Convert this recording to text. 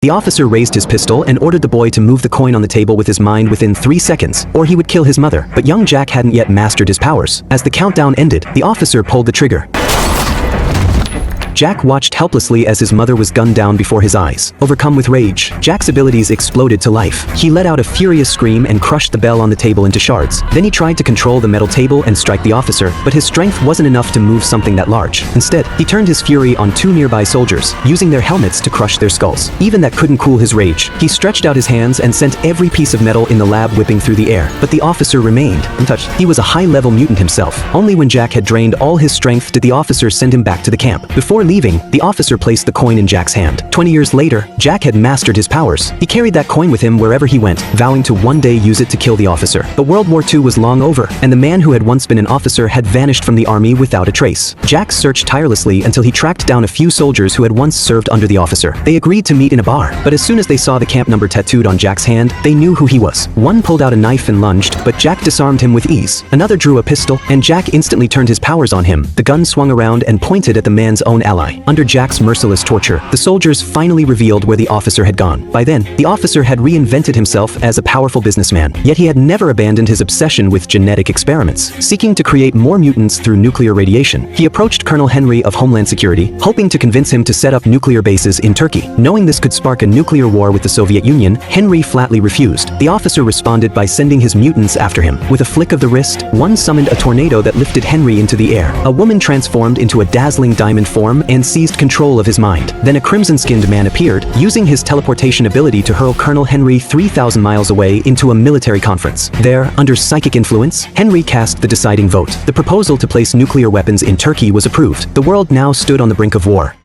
The officer raised his pistol and ordered the boy to move the coin on the table with his mind within 3 seconds, or he would kill his mother. But young Jack hadn't yet mastered his powers. As the countdown ended, the officer pulled the trigger. Jack watched helplessly as his mother was gunned down before his eyes. Overcome with rage, Jack's abilities exploded to life. He let out a furious scream and crushed the bell on the table into shards. Then he tried to control the metal table and strike the officer, but his strength wasn't enough to move something that large. Instead, he turned his fury on 2 nearby soldiers, using their helmets to crush their skulls. Even that couldn't cool his rage. He stretched out his hands and sent every piece of metal in the lab whipping through the air. But the officer remained untouched. He was a high-level mutant himself. Only when Jack had drained all his strength did the officer send him back to the camp. Before leaving, the officer placed the coin in Jack's hand. 20 years later, Jack had mastered his powers. He carried that coin with him wherever he went, vowing to one day use it to kill the officer. But World War II was long over, and the man who had once been an officer had vanished from the army without a trace. Jack searched tirelessly until he tracked down a few soldiers who had once served under the officer. They agreed to meet in a bar, but as soon as they saw the camp number tattooed on Jack's hand, they knew who he was. One pulled out a knife and lunged, but Jack disarmed him with ease. Another drew a pistol, and Jack instantly turned his powers on him. The gun swung around and pointed at the man's own ally. Under Jack's merciless torture, the soldiers finally revealed where the officer had gone. By then, the officer had reinvented himself as a powerful businessman, yet he had never abandoned his obsession with genetic experiments. Seeking to create more mutants through nuclear radiation, he approached Colonel Henry of Homeland Security, hoping to convince him to set up nuclear bases in Turkey. Knowing this could spark a nuclear war with the Soviet Union, Henry flatly refused. The officer responded by sending his mutants after him. With a flick of the wrist, one summoned a tornado that lifted Henry into the air. A woman transformed into a dazzling diamond form and seized control of his mind. Then a crimson-skinned man appeared, using his teleportation ability to hurl Colonel Henry 3,000 miles away into a military conference. There, under psychic influence, Henry cast the deciding vote. The proposal to place nuclear weapons in Turkey was approved. The world now stood on the brink of war.